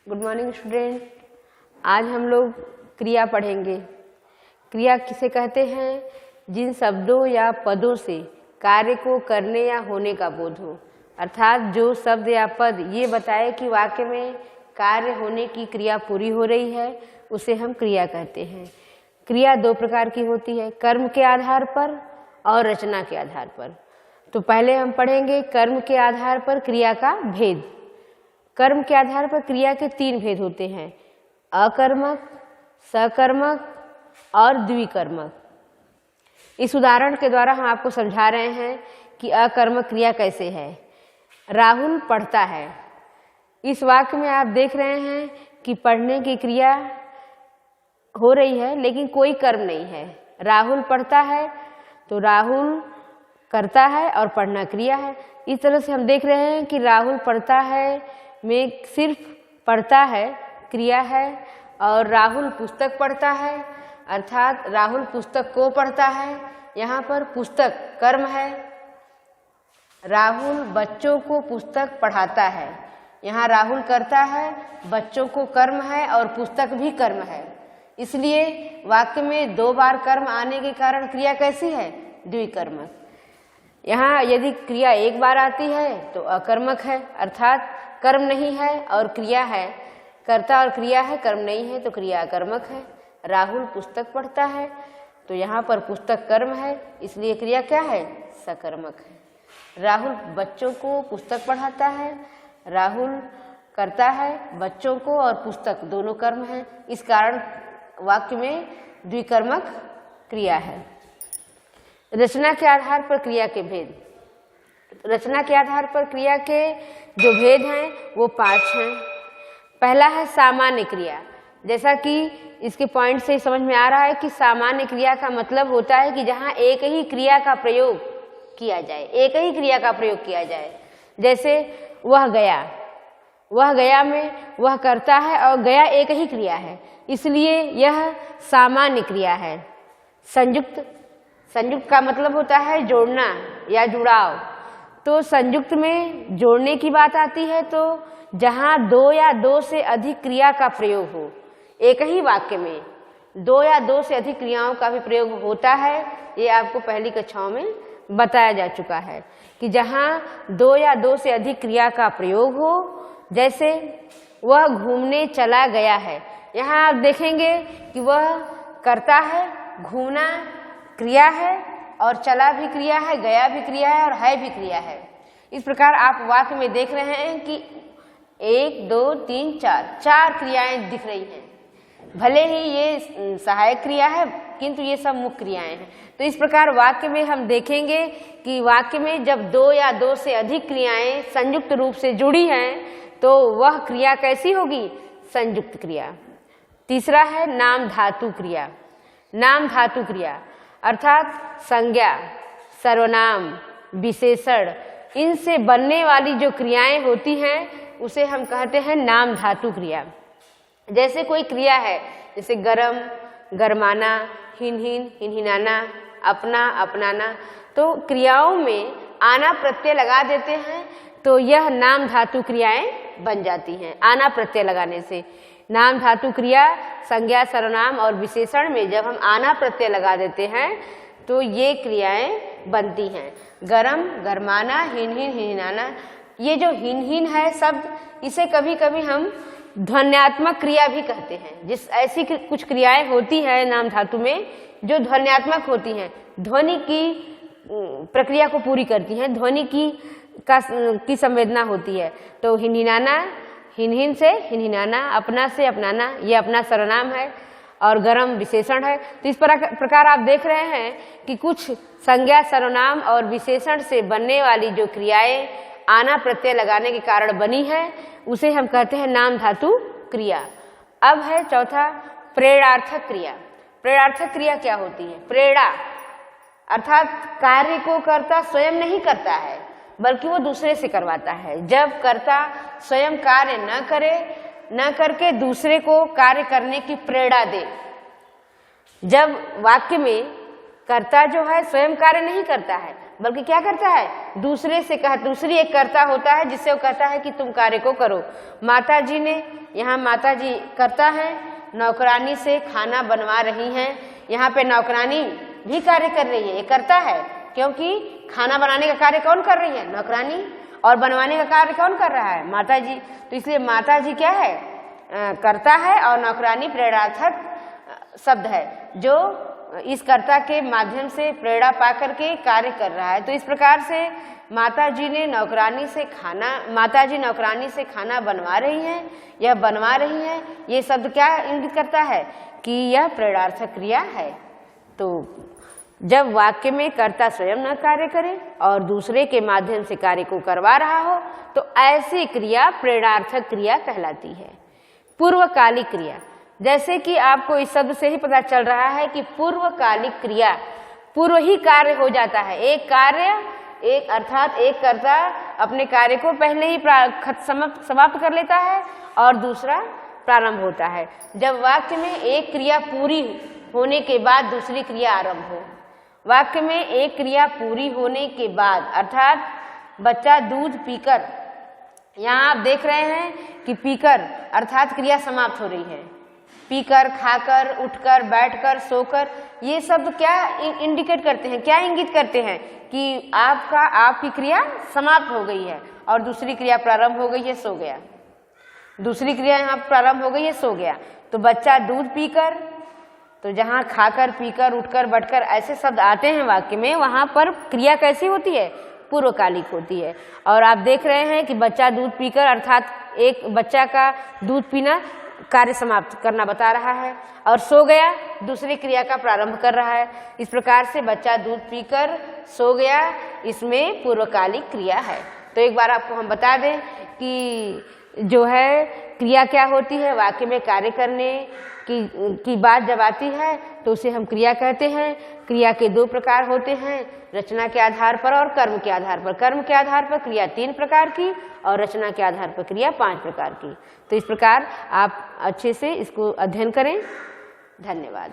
Good morning student. आज हम लोग क्रिया पढ़ेंगे। क्रिया किसे कहते हैं? जिन शब्दों या पदों से कार्य को करने या होने का बोध हो, अर्थात जो शब्द या पद ये बताए कि वाक्य में कार्य होने की क्रिया पूरी हो रही है, उसे हम क्रिया कहते हैं। क्रिया दो प्रकार की होती है, कर्म के आधार पर और रचना के आधार पर। तो पहले हम पढ़ेंगे कर्म के आधार पर क्रिया का भेद। कर्म के आधार पर क्रिया के तीन भेद होते हैं, अकर्मक, सकर्मक और द्विकर्मक। इस उदाहरण के द्वारा हम आपको समझा रहे हैं कि अकर्मक क्रिया कैसे है। राहुल पढ़ता है। इस वाक्य में आप देख रहे हैं कि पढ़ने की क्रिया हो रही है लेकिन कोई कर्म नहीं है। राहुल पढ़ता है तो राहुल करता है और पढ़ना क्रिया है। इस तरह से हम देख रहे हैं कि राहुल पढ़ता है में सिर्फ पढ़ता है क्रिया है, और राहुल पुस्तक पढ़ता है अर्थात राहुल पुस्तक को पढ़ता है, यहाँ पर पुस्तक कर्म है। राहुल बच्चों को पुस्तक पढ़ाता है, यहाँ राहुल करता है, बच्चों को कर्म है और पुस्तक भी कर्म है। इसलिए वाक्य में दो बार कर्म आने के कारण क्रिया कैसी है? द्विकर्मक। यहाँ यदि क्रिया एक बार आती है तो अकर्मक है, अर्थात कर्म नहीं है और क्रिया है, कर्ता और क्रिया है, कर्म नहीं है तो क्रिया अकर्मक है। राहुल पुस्तक पढ़ता है तो यहाँ पर पुस्तक कर्म है, इसलिए क्रिया क्या है? सकर्मक है। राहुल बच्चों को पुस्तक पढ़ाता है, राहुल करता है, बच्चों को और पुस्तक दोनों कर्म है, इस कारण वाक्य में द्विकर्मक क्रिया है। रचना के आधार पर क्रिया के भेद। रचना के आधार पर क्रिया के जो भेद हैं वो 5 हैं। पहला है सामान्य क्रिया। जैसा कि इसके पॉइंट से समझ में आ रहा है कि सामान्य क्रिया का मतलब होता है कि जहाँ एक ही क्रिया का प्रयोग किया जाए, एक ही क्रिया का प्रयोग किया जाए। जैसे वह गया, वह गया में वह करता है और गया एक ही क्रिया है, इसलिए यह सामान्य क्रिया है। संयुक्त, संयुक्त का मतलब होता है जोड़ना या जुड़ाव। तो संयुक्त में जोड़ने की बात आती है तो जहाँ दो या दो से अधिक क्रिया का प्रयोग हो, एक ही वाक्य में दो या दो से अधिक क्रियाओं का भी प्रयोग होता है। ये आपको पहली कक्षाओं में बताया जा चुका है कि जहाँ दो या दो से अधिक क्रिया का प्रयोग हो, जैसे वह घूमने चला गया है, यहाँ आप देखेंगे कि वह करता है, घूमना क्रिया है और चला भी क्रिया है, गया भी क्रिया है और है भी क्रिया है। इस प्रकार आप वाक्य में देख रहे हैं कि 1 2 3 4 क्रियाएं दिख रही हैं। भले ही ये सहायक क्रिया है किंतु ये सब मुख्य क्रियाएं हैं। तो इस प्रकार वाक्य में हम देखेंगे कि वाक्य में जब दो या दो से अधिक क्रियाएं संयुक्त रूप से जुड़ी हैं तो वह क्रिया कैसी होगी? संयुक्त क्रिया। तीसरा है नाम धातु क्रिया। नाम धातु क्रिया अर्थात संज्ञा, सर्वनाम, विशेषण, इनसे बनने वाली जो क्रियाएं होती हैं उसे हम कहते हैं नाम धातु क्रिया। जैसे कोई क्रिया है, जैसे गरम, गरमाना, हिन, हिनहिनाना, अपना, अपनाना, तो क्रियाओं में आना प्रत्यय लगा देते हैं तो यह नाम धातु क्रियाएं बन जाती हैं। आना प्रत्यय लगाने से नाम धातु क्रिया, संज्ञा, सर्वनाम और विशेषण में जब हम आना प्रत्यय लगा देते हैं तो ये क्रियाएं बनती हैं। गरम, गरमाना, हिन, हिनहिनाना। ये जो हिन है शब्द, इसे कभी कभी हम ध्वन्यात्मक क्रिया भी कहते हैं। जिस ऐसी कुछ क्रियाएं होती है नाम धातु में जो ध्वन्यात्मक होती हैं, ध्वनि की प्रक्रिया को पूरी करती हैं, ध्वनि की संवेदना होती है। तो हिनहिनाना, हिन से हिनहिनाना, अपना से अपनाना, ये अपना सर्वनाम है और गरम विशेषण है। तो इस प्रकार आप देख रहे हैं कि कुछ संज्ञा, सर्वनाम और विशेषण से बनने वाली जो क्रियाएं आना प्रत्यय लगाने के कारण बनी है उसे हम कहते हैं नाम धातु क्रिया। अब है चौथा प्रेरणार्थक क्रिया। प्रेरणार्थक क्रिया क्या होती है? प्रेरणा अर्थात कार्य को कर्ता स्वयं नहीं करता है बल्कि वो दूसरे से करवाता है। जब कर्ता स्वयं कार्य न करके दूसरे को कार्य करने की प्रेरणा दे। जब वाक्य में कर्ता जो है स्वयं कार्य नहीं करता है बल्कि क्या करता है, दूसरी एक कर्ता होता है जिससे वो कहता है कि तुम कार्य को करो। माता जी ने, यहाँ माता जी कर्ता है, नौकरानी से खाना बनवा रही हैं। यहाँ पे नौकरानी भी कार्य कर रही है, ये कर्ता है, क्योंकि खाना बनाने का कार्य कौन कर रही है, नौकरानी, और बनवाने का कार्य कौन कर रहा है, माता जी। तो इसलिए माता जी क्या है, कर्ता है, और नौकरानी प्रेरणार्थक शब्द है जो इस कर्ता के माध्यम से प्रेरणा पा करके कार्य कर रहा है। तो इस प्रकार से माता जी नौकरानी से खाना बनवा रही हैं, यह बनवा रही हैं, ये शब्द क्या इंगित करता है कि यह प्रेरणार्थक क्रिया है। तो जब वाक्य में कर्ता स्वयं न कार्य करे और दूसरे के माध्यम से कार्य को करवा रहा हो तो ऐसी क्रिया प्रेरणार्थक क्रिया कहलाती है। पूर्वकालिक क्रिया, जैसे कि आपको इस शब्द से ही पता चल रहा है कि पूर्वकालिक क्रिया पूर्व ही कार्य हो जाता है। एक अर्थात एक कर्ता अपने कार्य को पहले ही समाप्त कर लेता है और दूसरा प्रारंभ होता है। जब वाक्य में एक क्रिया पूरी होने के बाद दूसरी क्रिया आरंभ हो, वाक्य में एक क्रिया पूरी होने के बाद, अर्थात बच्चा दूध पीकर, यहाँ आप देख रहे हैं कि पीकर अर्थात क्रिया समाप्त हो रही है। पीकर, खाकर, उठकर, बैठकर, सोकर, ये शब्द क्या इंडिकेट करते हैं, क्या इंगित करते हैं कि आपकी क्रिया समाप्त हो गई है और दूसरी क्रिया प्रारंभ हो गई है, सो गया। दूसरी क्रिया यहाँ प्रारंभ हो गई है, सो गया। तो बच्चा दूध पीकर, तो जहाँ खाकर, पीकर, उठकर, बैठकर ऐसे शब्द आते हैं वाक्य में, वहाँ पर क्रिया कैसी होती है, पूर्वकालिक होती है। और आप देख रहे हैं कि बच्चा दूध पीकर अर्थात एक बच्चा का दूध पीना कार्य समाप्त करना बता रहा है, और सो गया दूसरी क्रिया का प्रारंभ कर रहा है। इस प्रकार से बच्चा दूध पीकर सो गया, इसमें पूर्वकालिक क्रिया है। तो एक बार आपको हम बता दें कि जो है क्रिया क्या होती है, वाक्य में कार्य करने की बात जब आती है तो उसे हम क्रिया कहते हैं। क्रिया के दो प्रकार होते हैं, रचना के आधार पर और कर्म के आधार पर। कर्म के आधार पर क्रिया 3 प्रकार की और रचना के आधार पर क्रिया 5 प्रकार की। तो इस प्रकार आप अच्छे से इसको अध्ययन करें। धन्यवाद।